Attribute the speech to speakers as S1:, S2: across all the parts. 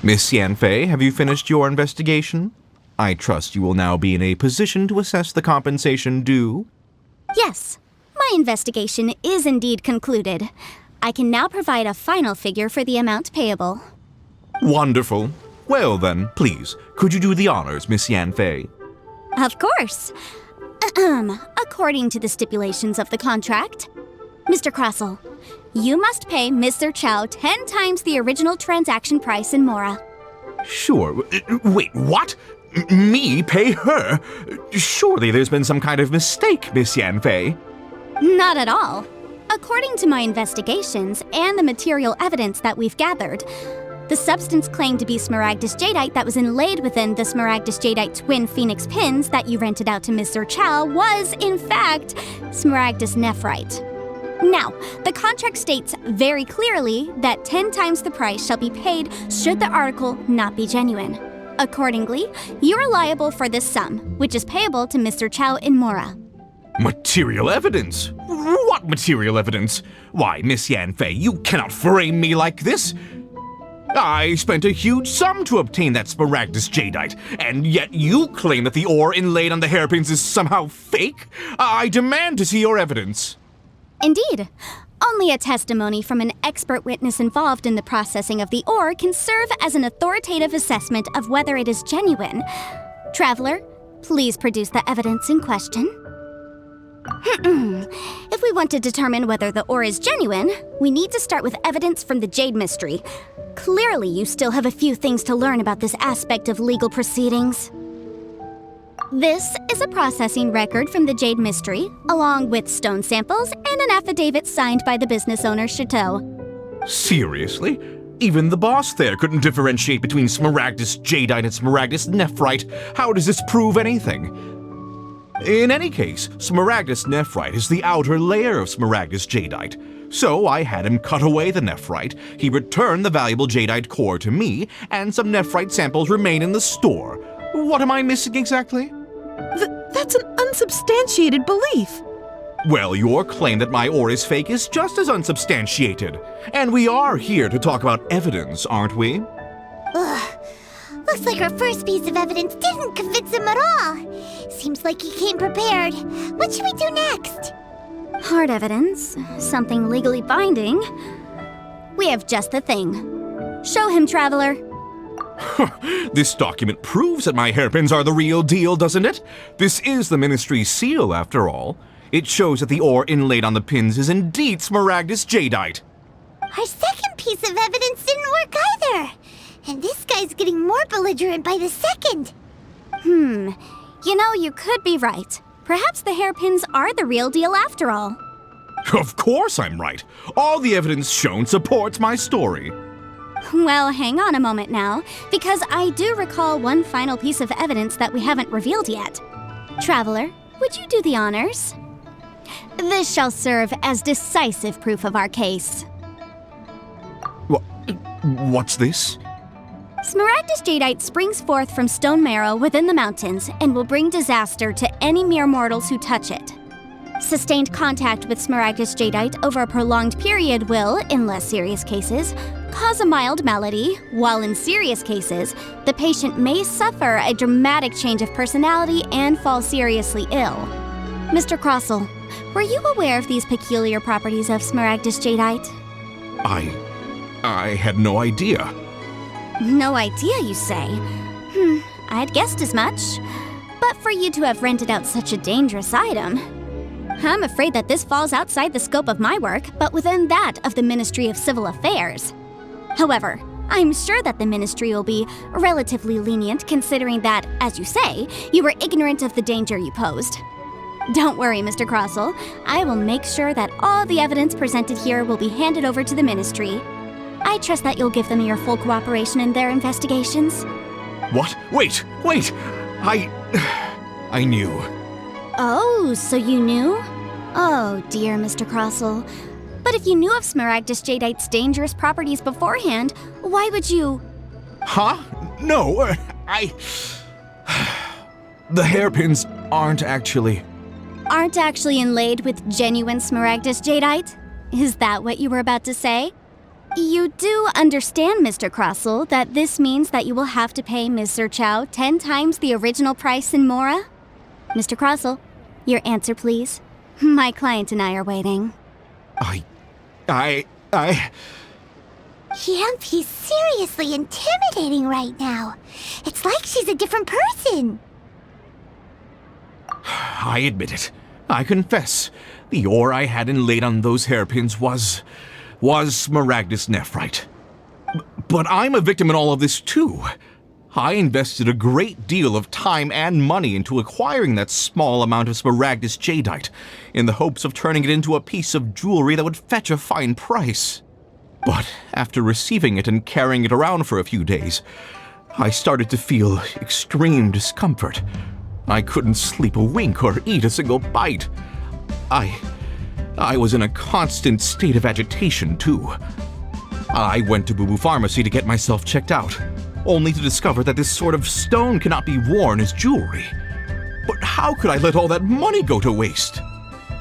S1: Miss Yanfei, have you finished your investigation? I trust you will now be in a position to assess the compensation due.
S2: Yes, my investigation is indeed concluded. I can now provide a final figure for the amount payable.
S1: Wonderful. Well then, please, could you do the honors, Miss Yanfei?
S2: Of course. According to the stipulations of the contract, Mr. Crossell, you must pay Mr. Chow 10 times the original transaction price in Mora.
S1: Sure. Wait, what? Me pay her? Surely there's been some kind of mistake, Miss Yanfei.
S2: Not at all. According to my investigations and the material evidence that we've gathered, the substance claimed to be smaragdus jadeite that was inlaid within the smaragdus jadeite twin phoenix pins that you rented out to Mr. Chow was, in fact, smaragdus nephrite. Now, the contract states very clearly that 10 times the price shall be paid should the article not be genuine. Accordingly, you are liable for this sum, which is payable to Mr. Chow in Mora.
S1: Material evidence? What material evidence? Why, Miss Yanfei, you cannot frame me like this. I spent a huge sum to obtain that smaragdus jadeite, and yet you claim that the ore inlaid on the hairpins is somehow fake? I demand to see your evidence.
S2: Indeed. Only a testimony from an expert witness involved in the processing of the ore can serve as an authoritative assessment of whether it is genuine. Traveler, please produce the evidence in question. If we want to determine whether the ore is genuine, we need to start with evidence from the Jade Mystery. Clearly, you still have a few things to learn about this aspect of legal proceedings. This is a processing record from the Jade Mystery, along with stone samples and an affidavit signed by the business owner, Chateau.
S1: Seriously? Even the boss there couldn't differentiate between smaragdus jadeite and smaragdus nephrite. How does this prove anything? In any case, smaragdus nephrite is the outer layer of smaragdus jadeite. So I had him cut away the nephrite, he returned the valuable jadeite core to me, and some nephrite samples remain in the store. What am I missing exactly?
S3: That's an unsubstantiated belief.
S1: Well, your claim that my ore is fake is just as unsubstantiated. And we are here to talk about evidence, aren't we?
S4: Ugh. Looks like our first piece of evidence didn't convince him at all. Seems like he came prepared. What should we do next?
S2: Hard evidence, something legally binding. We have just the thing. Show him, Traveler.
S1: This document proves that my hairpins are the real deal, doesn't it? This is the Ministry's seal, after all. It shows that the ore inlaid on the pins is indeed smaragdus jadeite.
S4: Our second piece of evidence didn't work either. And this guy's getting more belligerent by the second.
S2: You know, you could be right. Perhaps the hairpins are the real deal after all.
S1: Of course I'm right. All the evidence shown supports my story.
S2: Well, hang on a moment now, because I do recall one final piece of evidence that we haven't revealed yet. Traveler, would you do the honors? This shall serve as decisive proof of our case.
S1: What's this?
S2: Smaragdus jadeite springs forth from stone marrow within the mountains and will bring disaster to any mere mortals who touch it. Sustained contact with smaragdus jadeite over a prolonged period will, in less serious cases, cause a mild malady, while in serious cases, the patient may suffer a dramatic change of personality and fall seriously ill. Mr. Crossell, were you aware of these peculiar properties of smaragdus jadeite?
S1: I had no idea.
S2: No idea, you say? I'd guessed as much. But for you to have rented out such a dangerous item, I'm afraid that this falls outside the scope of my work, but within that of the Ministry of Civil Affairs. However, I'm sure that the Ministry will be relatively lenient considering that, as you say, you were ignorant of the danger you posed. Don't worry, Mr. Crossell. I will make sure that all the evidence presented here will be handed over to the Ministry. I trust that you'll give them your full cooperation in their investigations.
S1: What? Wait! I knew.
S2: Oh, so you knew? Oh, dear Mr. Crossell. But if you knew of Smaragdus Jadeite's dangerous properties beforehand, why would you...
S1: Huh? No, The hairpins aren't actually
S2: inlaid with genuine Smaragdus Jadeite? Is that what you were about to say? You do understand, Mr. Crossell, that this means that you will have to pay Ms. Zerchow 10 times the original price in Mora? Mr. Crossell, your answer, please. My client and I are waiting.
S4: Yanfi's seriously intimidating right now. It's like she's a different person.
S1: I admit it. I confess. The ore I had inlaid on those hairpins was Smaragdus nephrite. But I'm a victim in all of this too. I invested a great deal of time and money into acquiring that small amount of Smaragdus Jadeite in the hopes of turning it into a piece of jewelry that would fetch a fine price. But after receiving it and carrying it around for a few days, I started to feel extreme discomfort. I couldn't sleep a wink or eat a single bite. I was in a constant state of agitation, too. I went to Boo Boo Pharmacy to get myself checked out, only to discover that this sort of stone cannot be worn as jewelry. But how could I let all that money go to waste?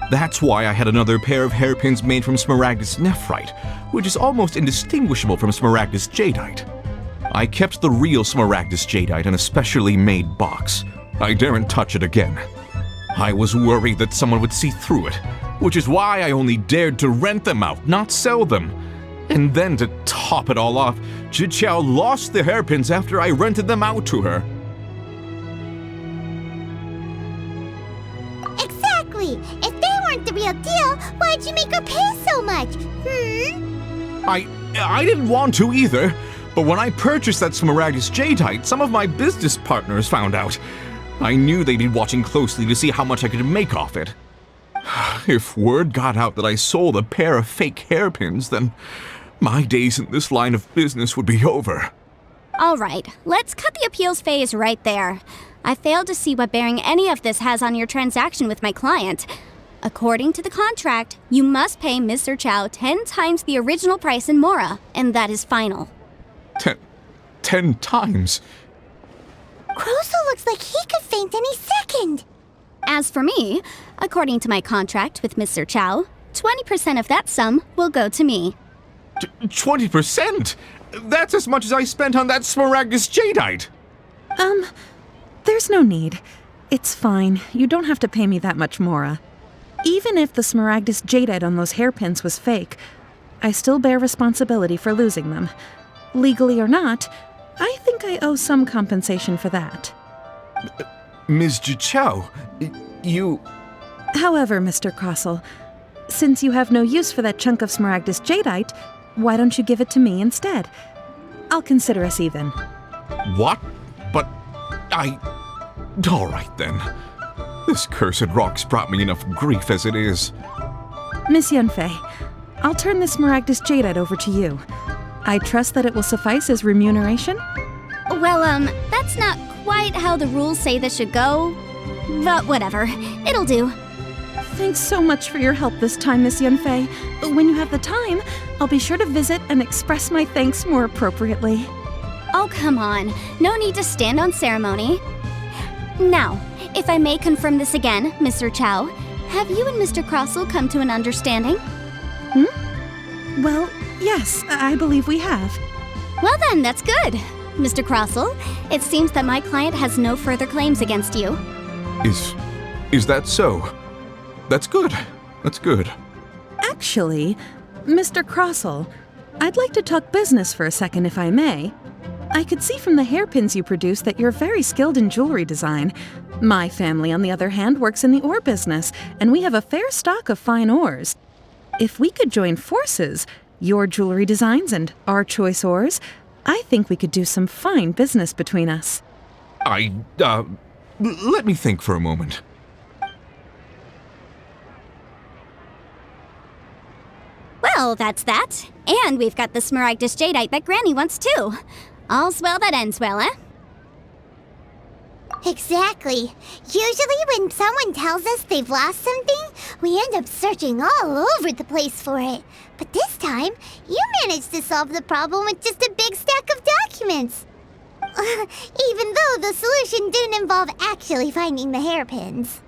S1: That's why I had another pair of hairpins made from Smaragdus nephrite, which is almost indistinguishable from Smaragdus Jadeite. I kept the real Smaragdus Jadeite in a specially made box. I daren't touch it again. I was worried that someone would see through it, which is why I only dared to rent them out, not sell them. And then to top it all off, Zhiqiao lost the hairpins after I rented them out to her.
S4: Exactly! If they weren't the real deal, why'd you make her pay so much?
S1: I didn't want to either, but when I purchased that Smaragdus Jadeite, some of my business partners found out. I knew they'd be watching closely to see how much I could make off it. If word got out that I sold a pair of fake hairpins, then my days in this line of business would be over.
S2: All right, let's cut the appeals phase right there. I failed to see what bearing any of this has on your transaction with my client. According to the contract, you must pay Ms. Zerchow 10 times the original price in Mora, and that is final.
S1: 10 times?
S4: Crossell looks like he could faint any second.
S2: As for me, according to my contract with Ms. Zerchow, 20% of that sum will go to me.
S1: 20%? That's as much as I spent on that Smaragdus Jadeite!
S3: There's no need. It's fine. You don't have to pay me that much, Mora. Even if the Smaragdus Jadeite on those hairpins was fake, I still bear responsibility for losing them. Legally or not, I think I owe some compensation for that.
S1: Ms. Zhiqiao, you...
S3: However, Mr. Crossell, since you have no use for that chunk of Smaragdus Jadeite, why don't you give it to me instead? I'll consider us even.
S1: What? But all right then. This cursed rock's brought me enough grief as it is.
S3: Miss Yanfei, I'll turn this Smaragdus Jadeite over to you. I trust that it will suffice as remuneration?
S2: Well, that's not quite how the rules say this should go. But whatever, it'll do.
S3: Thanks so much for your help this time, Miss Yanfei. When you have the time, I'll be sure to visit and express my thanks more appropriately.
S2: Oh, come on. No need to stand on ceremony. Now, if I may confirm this again, Ms. Zerchow, have you and Mr. Crossell come to an understanding?
S3: Well, yes, I believe we have.
S2: Well then, that's good. Mr. Crossell, it seems that my client has no further claims against you.
S1: Is that so? That's good. That's good.
S3: Actually, Mr. Crossell, I'd like to talk business for a second if I may. I could see from the hairpins you produce that you're very skilled in jewelry design. My family, on the other hand, works in the ore business, and we have a fair stock of fine ores. If we could join forces, your jewelry designs and our choice ores, I think we could do some fine business between us.
S1: Let me think for a moment.
S2: Well, that's that. And we've got the smaragdus jadeite that Granny wants too. All's well that ends well, eh?
S4: Exactly. Usually when someone tells us they've lost something, we end up searching all over the place for it. But this time, you managed to solve the problem with just a big stack of documents. Even though the solution didn't involve actually finding the hairpins.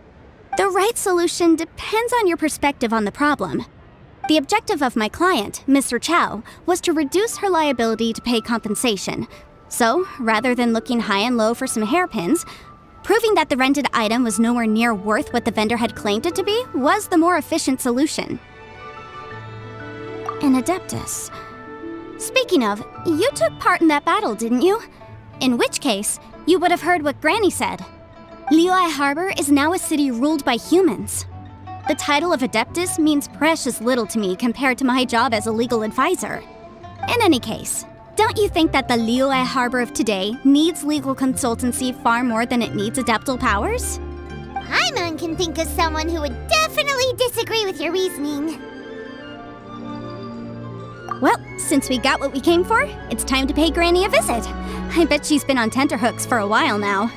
S2: The right solution depends on your perspective on the problem. The objective of my client, Mr. Chow, was to reduce her liability to pay compensation. So, rather than looking high and low for some hairpins, proving that the rented item was nowhere near worth what the vendor had claimed it to be was the more efficient solution. An Adeptus. Speaking of, you took part in that battle, didn't you? In which case, you would have heard what Granny said. Liyue Harbor is now a city ruled by humans. The title of Adeptus means precious little to me compared to my job as a legal advisor. In any case, don't you think that the Liyue Harbor of today needs legal consultancy far more than it needs adeptal powers?
S4: Paimon can think of someone who would definitely disagree with your reasoning.
S2: Well, since we got what we came for, it's time to pay Granny a visit. I bet she's been on tenterhooks for a while now.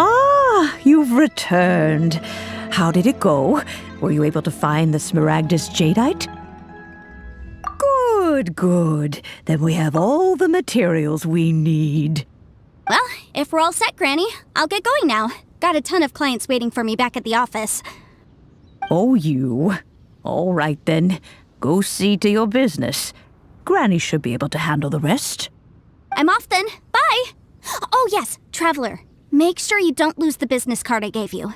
S5: Ah, you've returned. How did it go? Were you able to find the smaragdus jadeite? Good, good. Then we have all the materials we need.
S2: Well, if we're all set, Granny, I'll get going now. Got a ton of clients waiting for me back at the office.
S5: Oh, you. All right, then. Go see to your business. Granny should be able to handle the rest.
S2: I'm off then. Bye! Oh yes, Traveler. Make sure you don't lose the business card I gave you.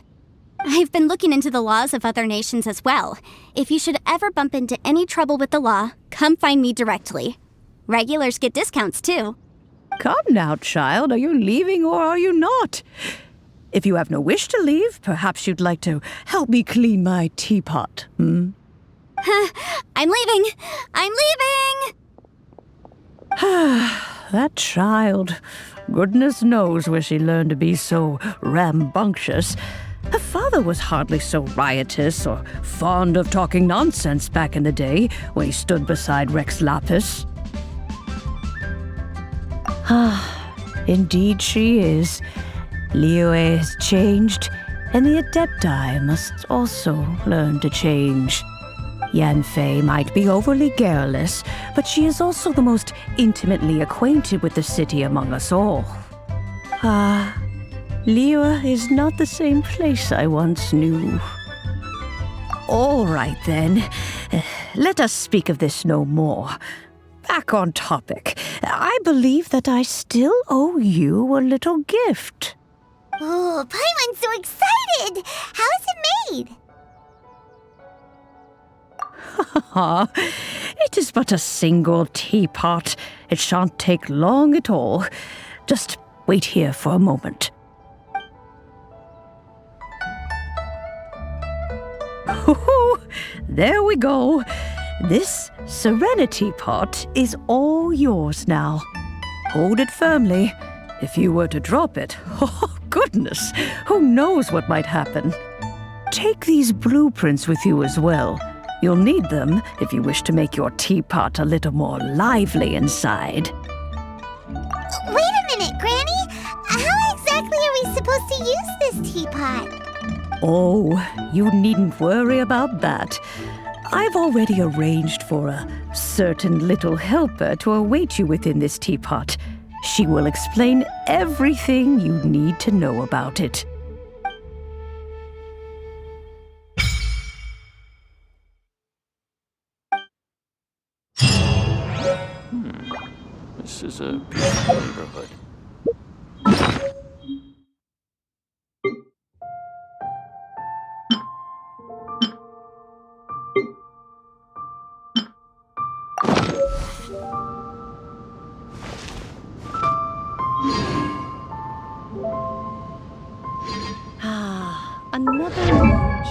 S2: I've been looking into the laws of other nations as well. If you should ever bump into any trouble with the law, come find me directly. Regulars get discounts too.
S5: Come now, child. Are you leaving or are you not? If you have no wish to leave, perhaps you'd like to help me clean my teapot, hmm?
S2: I'm leaving! I'm leaving!
S5: That child. Goodness knows where she learned to be so rambunctious. Her father was hardly so riotous or fond of talking nonsense back in the day when he stood beside Rex Lapis. Indeed she is. Liyue has changed, and the Adepti must also learn to change. Yanfei might be overly garrulous, but she is also the most intimately acquainted with the city among us all. Liyue is not the same place I once knew. All right, then. Let us speak of this no more. Back on topic. I believe that I still owe you a little gift.
S4: Oh, Paimon's so excited! How is it made?
S5: It is but a single teapot. It shan't take long at all. Just wait here for a moment. There we go. This serenity pot is all yours now. Hold it firmly. If you were to drop it, oh goodness, who knows what might happen. Take these blueprints with you as well. You'll need them if you wish to make your teapot a little more lively inside.
S4: Wait a minute, Granny! How exactly are we supposed to use this teapot?
S5: Oh, you needn't worry about that. I've already arranged for a certain little helper to await you within this teapot. She will explain everything you need to know about it.
S6: This is a beautiful neighborhood.
S5: Another lounge.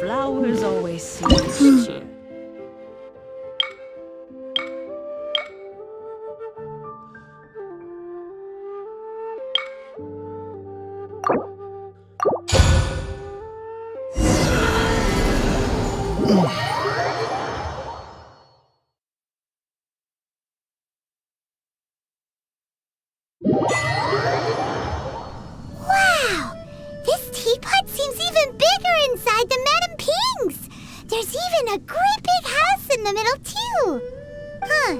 S5: Flowers always seem
S6: This is a
S4: Wow! This teapot seems even bigger inside than Madame Ping's! There's even a great big house in the middle, too! Huh.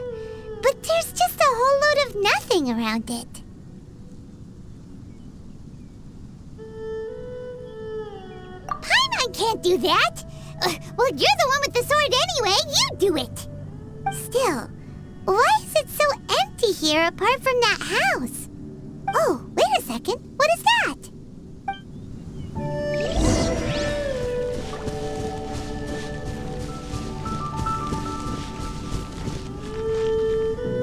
S4: But there's just a whole load of nothing around it. Paimon can't do that! Well, you're the one with the sword anyway! You do it! Still, why is it so empty here apart from that house? Oh, wait a second. What is that?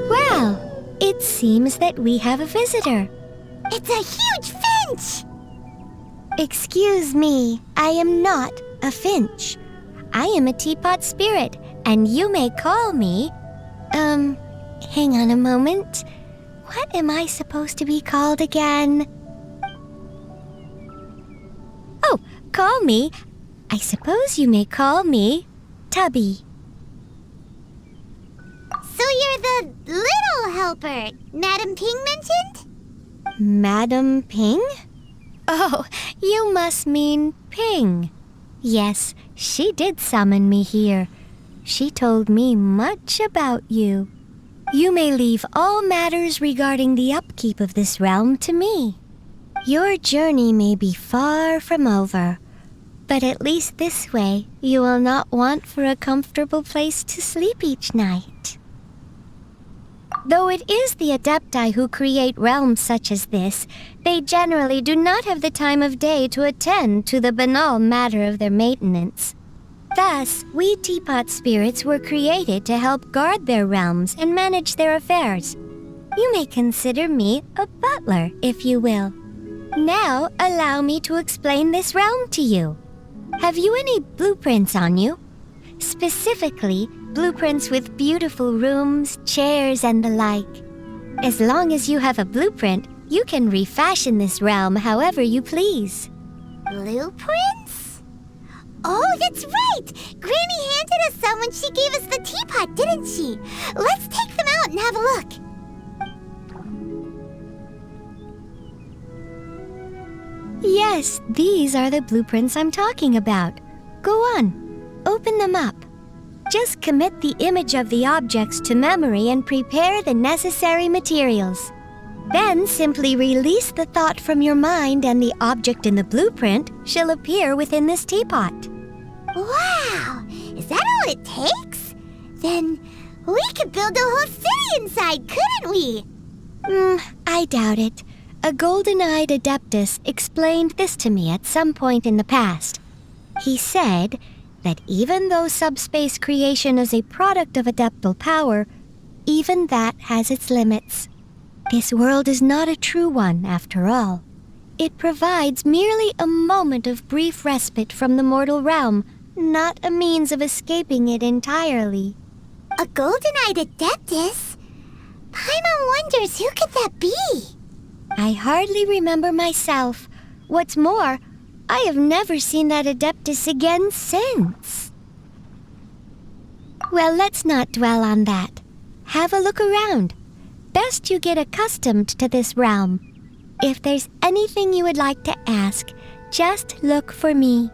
S7: Well, it seems that we have a visitor.
S4: It's a huge finch!
S7: Excuse me, I am not a finch. I am a teapot spirit, and you may call me... hang on a moment. What am I supposed to be called again? Oh, call me. I suppose you may call me Tubby.
S4: So you're the little helper Madame Ping mentioned?
S7: Madam Ping? Oh, you must mean Ping. Yes, she did summon me here. She told me much about you. You may leave all matters regarding the upkeep of this realm to me. Your journey may be far from over, but at least this way you will not want for a comfortable place to sleep each night. Though it is the Adepti who create realms such as this, they generally do not have the time of day to attend to the banal matter of their maintenance. Thus, we teapot spirits were created to help guard their realms and manage their affairs. You may consider me a butler, if you will. Now, allow me to explain this realm to you. Have you any blueprints on you? Specifically, blueprints with beautiful rooms, chairs, and the like. As long as you have a blueprint, you can refashion this realm however you please.
S4: Blueprints? Oh, that's right! Granny handed us some when she gave us the teapot, didn't she? Let's take them out and have a look.
S7: Yes, these are the blueprints I'm talking about. Go on, open them up. Just commit the image of the objects to memory and prepare the necessary materials. Then simply release the thought from your mind and the object in the blueprint shall appear within this teapot.
S4: Wow! Is that all it takes? Then we could build a whole city inside, couldn't we?
S7: I doubt it. A golden-eyed adeptus explained this to me at some point in the past. He said that even though subspace creation is a product of adeptal power, even that has its limits. This world is not a true one, after all. It provides merely a moment of brief respite from the mortal realm, not a means of escaping it entirely.
S4: A golden-eyed adeptus? Paimon wonders who could that be?
S7: I hardly remember myself. What's more, I have never seen that Adeptus again since. Well, let's not dwell on that. Have a look around. Best you get accustomed to this realm. If there's anything you would like to ask, just look for me.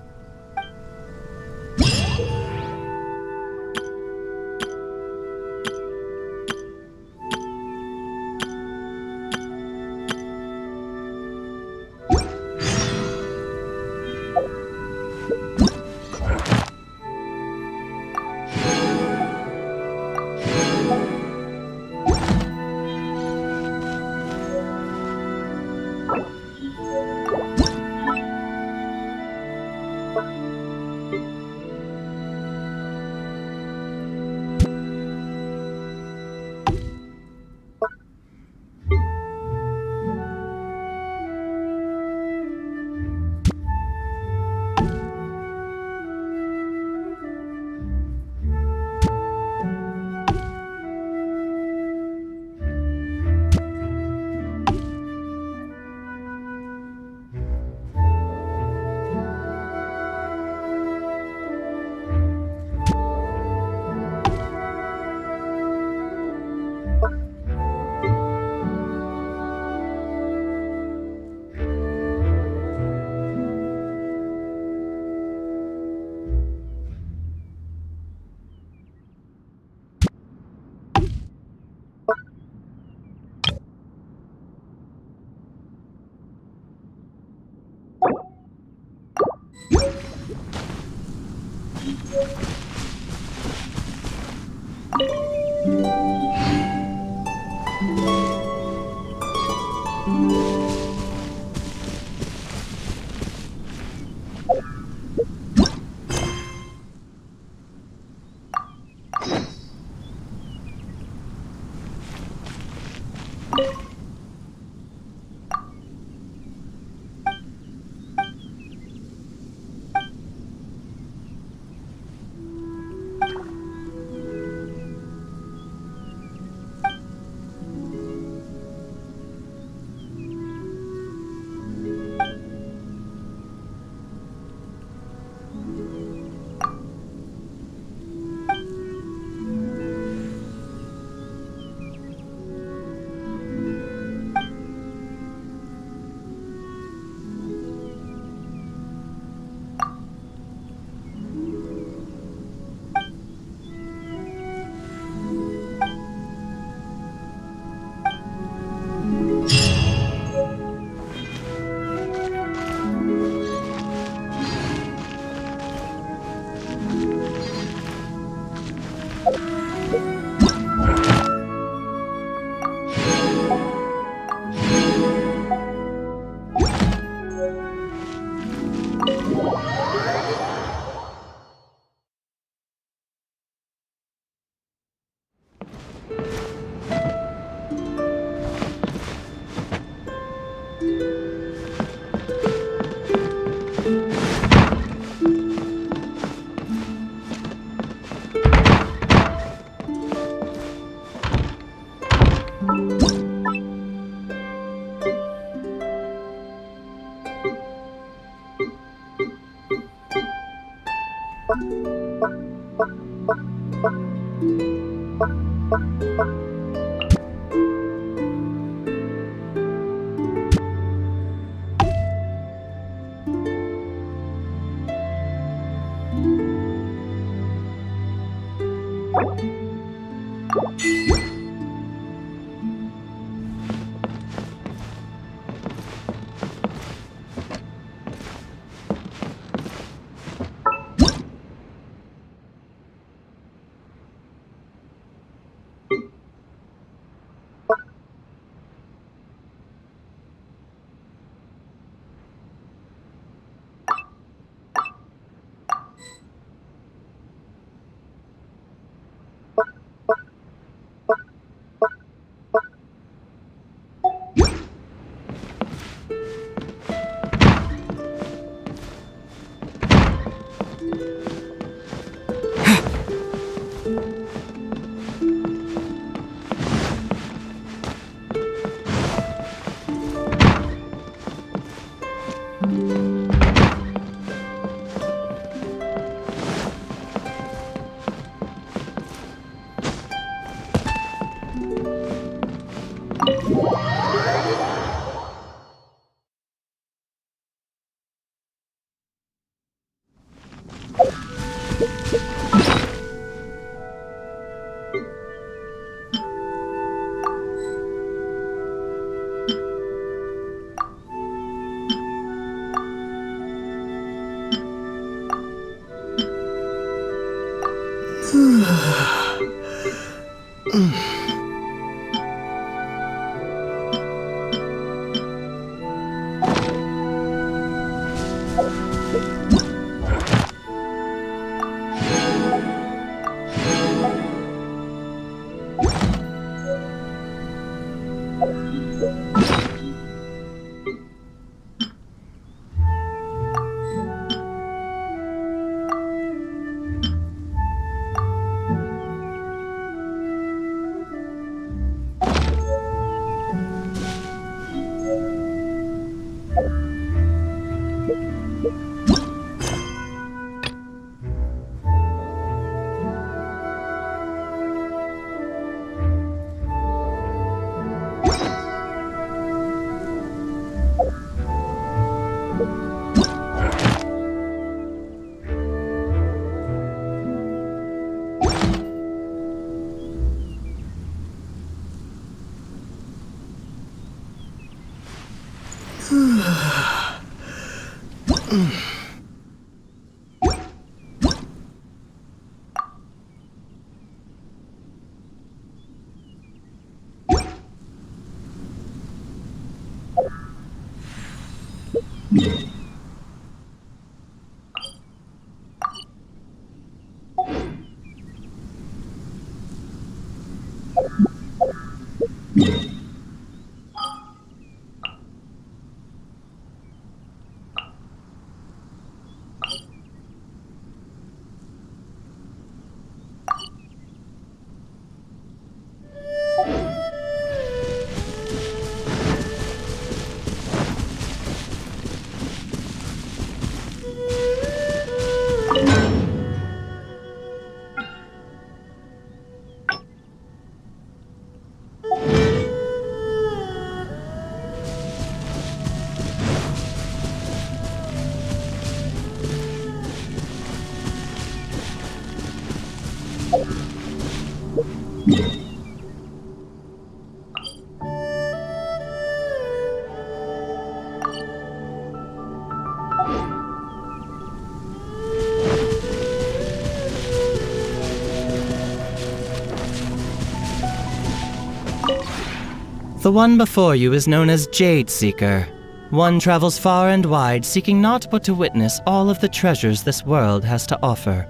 S8: The one before you is known as Jade Seeker. One travels far and wide, seeking naught but to witness all of the treasures this world has to offer.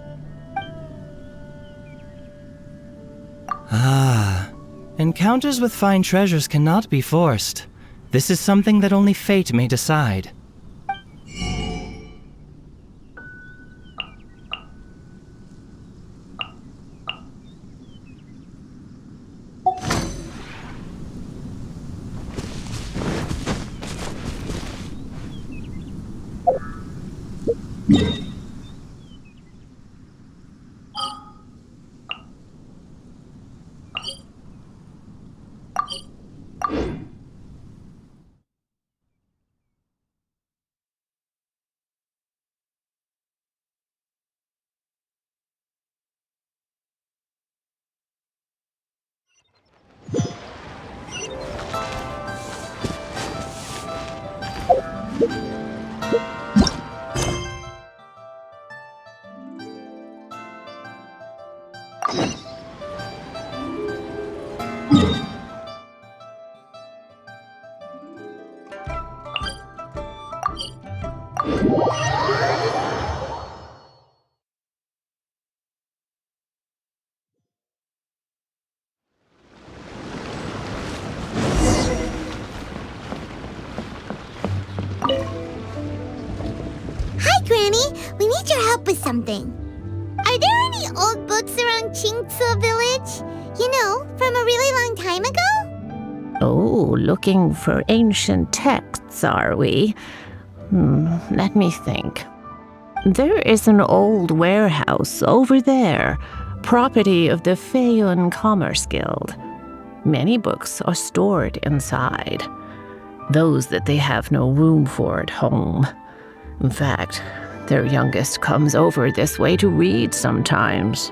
S8: Ah, encounters with fine treasures cannot be forced. This is something that only fate may decide.
S4: Hi, Granny. We need your help with something. Are there any old books around Chinksa Village? You know, from a really long time ago?
S9: Oh, looking for ancient texts, are we? Let me think. There is an old warehouse over there, property of the Feyun Commerce Guild. Many books are stored inside, those that they have no room for at home. In fact, their youngest comes over this way to read sometimes.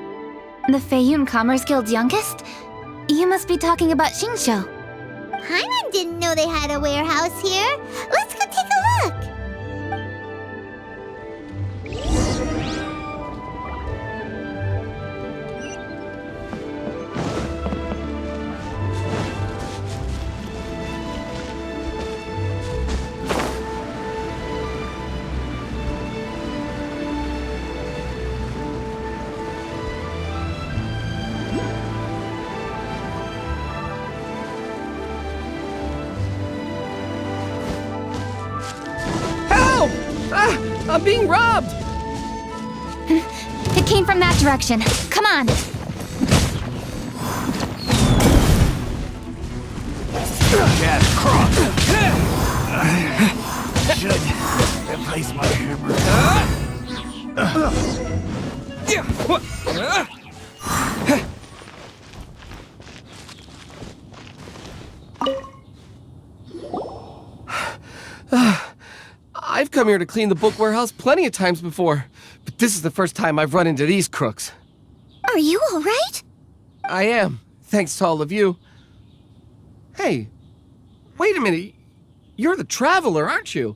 S2: The Feyun Commerce Guild's youngest? You must be talking about Shinsho.
S4: Paimon didn't know they had a warehouse here. Let's go take a look.
S8: I'm being robbed!
S2: It came from that direction. Come on!
S1: Cat cross! Should replace my hammer.
S10: I've come here to clean the book warehouse plenty of times before, but this is the first time I've run into these crooks.
S4: Are you all right?
S10: I am, thanks to all of you. Hey, wait a minute. you're the traveler, aren't you?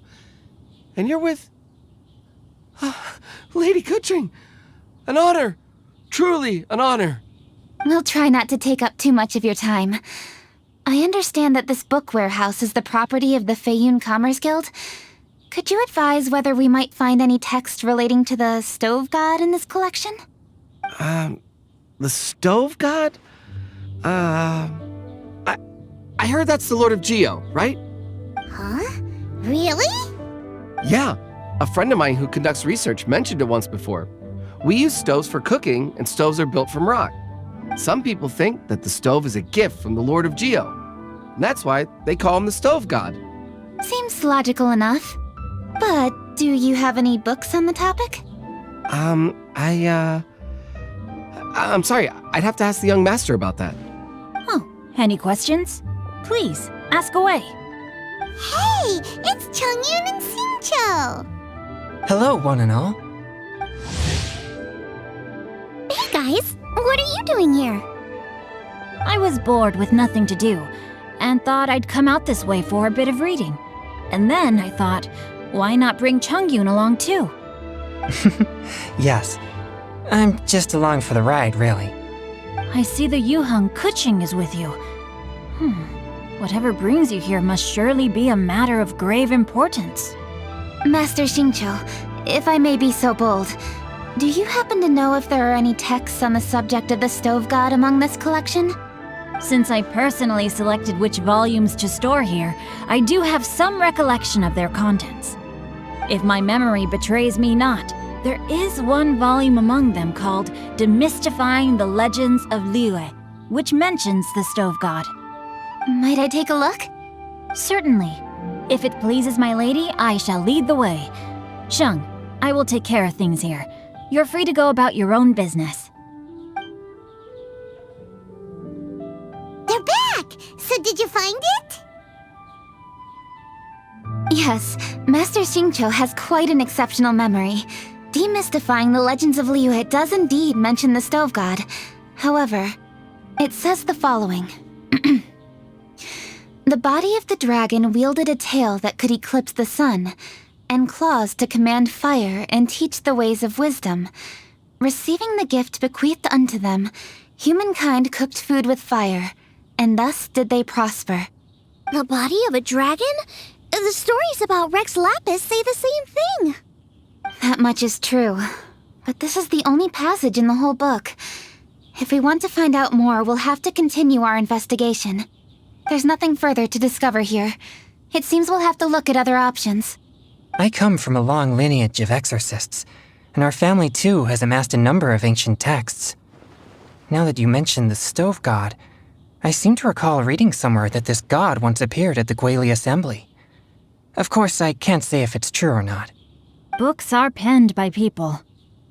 S10: And you're with... Lady Kuching. An honor. Truly an honor.
S11: We'll try not to take up too much of your time. I understand that this book warehouse is the property of the Feiyun Commerce Guild. Could you advise whether we might find any text relating to the stove god in this collection?
S10: The stove god? I heard that's the Lord of Geo, right?
S4: Huh? Really?
S10: Yeah. A friend of mine who conducts research mentioned it once before. We use stoves for cooking, and stoves are built from rock. Some people think that the stove is a gift from the Lord of Geo. And that's why they call him the stove god.
S11: Seems logical enough. But do you have any books on the topic?
S10: I'm sorry, I'd have to ask the young master about that.
S12: Oh, any questions? Please, ask away.
S4: Hey, it's Chongyun and Xingqiu.
S13: Hello, one and all.
S4: Hey guys, what are you doing here?
S12: I was bored with nothing to do, and thought I'd come out this way for a bit of reading. And then I thought, why not bring Chongyun along too?
S13: Yes. I'm just along for the ride, really.
S12: I see the Yuheng Kuching is with you. Whatever brings you here must surely be a matter of grave importance.
S11: Master Xingqiu, if I may be so bold, do you happen to know if there are any texts on the subject of the stove god among this collection?
S12: Since I personally selected which volumes to store here, I do have some recollection of their contents. If my memory betrays me not, there is one volume among them called Demystifying the Legends of Liyue, which mentions the stove god.
S11: Might I take a look?
S12: Certainly. If it pleases my lady, I shall lead the way. Sheng, I will take care of things here. You're free to go about your own business.
S4: They're back! So did you find it?
S11: Yes, Master Xingqiu has quite an exceptional memory. Demystifying the Legends of Liyue does indeed mention the stove god. However, it says the following. The body of the dragon wielded a tail that could eclipse the sun, and claws to command fire and teach the ways of wisdom. Receiving the gift bequeathed unto them, humankind cooked food with fire, and thus did they prosper.
S4: The body of a dragon? The stories about Rex Lapis say the same thing.
S11: That much is true, but this is the only passage in the whole book. If we want to find out more, we'll have to continue our investigation. There's nothing further to discover here. It seems we'll have to look at other options.
S13: I come from a long lineage of exorcists, and our family too has amassed a number of ancient texts. Now that you mention the stove god, I seem to recall reading somewhere that this god once appeared at the Guili Assembly. Of course, I can't say if it's true or not.
S12: Books are penned by people.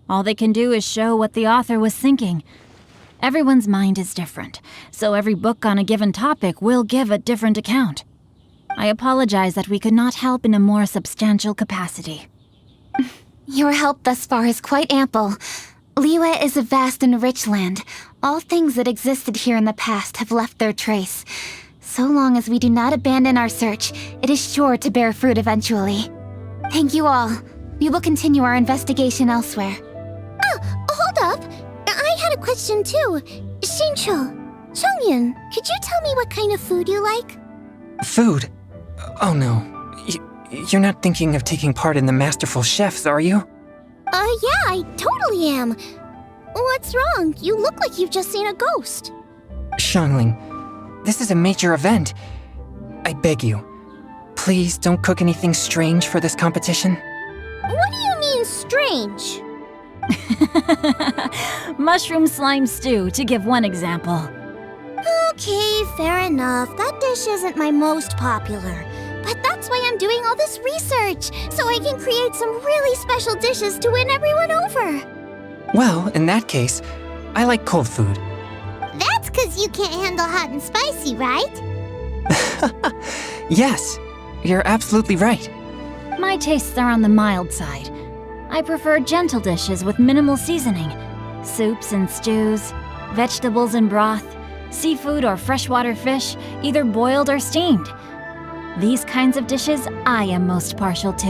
S12: All they can do is show what the author was thinking. Everyone's mind is different, so every book on a given topic will give a different account. I apologize that we could not help in a more substantial capacity.
S11: Your help thus far is quite ample. Liyue is a vast and rich land. All things that existed here in the past have left their trace. So long as we do not abandon our search, it is sure to bear fruit eventually. Thank you all. We will continue our investigation elsewhere.
S4: Hold up. I had a question too. Xingqiu, Chongyun, could you tell me what kind of food you like?
S13: Food? Oh no. You're not thinking of taking part in the Masterful Chefs, are you?
S4: Yeah, I totally am. What's wrong? You look like you've just seen a ghost.
S13: Xiangling, this is a major event. I beg you, please don't cook anything strange for this competition.
S4: What do you mean, strange?
S12: Mushroom slime stew, to give one example.
S4: Okay, fair enough. That dish isn't my most popular. But that's why I'm doing all this research, so I can create some really special dishes to win everyone over.
S13: Well, in that case, I like cold food.
S4: That's because you can't handle hot and spicy, right?
S13: Yes, you're absolutely right.
S12: My tastes are on the mild side. I prefer gentle dishes with minimal seasoning. Soups and stews, vegetables and broth, seafood or freshwater fish, either boiled or steamed. These kinds of dishes I am most partial to.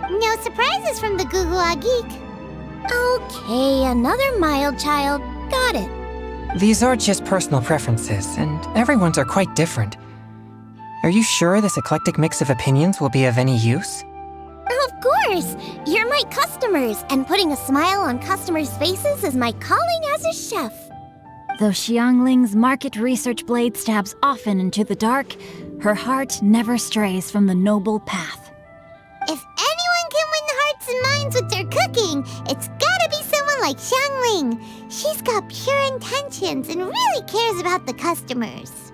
S4: No surprises from the Google Geek.
S7: Okay, another mild child. Got it.
S13: These are just personal preferences, and everyone's are quite different. Are you sure this eclectic mix of opinions will be of any use?
S7: Of course! You're my customers, and putting a smile on customers' faces is my calling as a chef.
S12: Though Xiangling's market research blade stabs often into the dark, her heart never strays from the noble path.
S4: If anyone can win the hearts and minds with their cooking, it's gotta be someone like Xiangling. She's got pure intentions and really cares about the customers.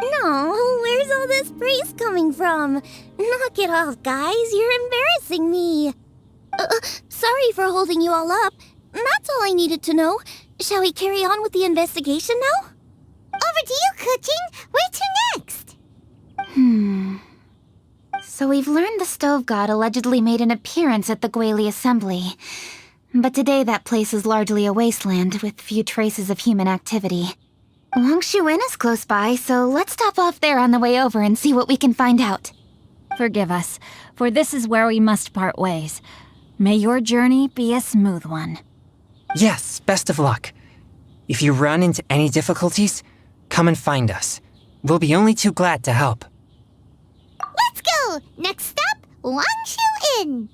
S7: No, where's all this praise coming from? Knock it off, guys. You're embarrassing me. Sorry for holding you all up. That's all I needed to know. Shall we carry on with the investigation now?
S4: Over to you, Kuching. Where to next?
S11: So we've learned the stove god allegedly made an appearance at the Guili assembly. But today that place is largely a wasteland with few traces of human activity. Longshuin is close by, so let's stop off there on the way over and see what we can find out.
S12: Forgive us, for this is where we must part ways. May your journey be a smooth one.
S13: Yes, best of luck. If you run into any difficulties, come and find us. We'll be only too glad to help.
S4: Let's go! Next stop, Longshuin!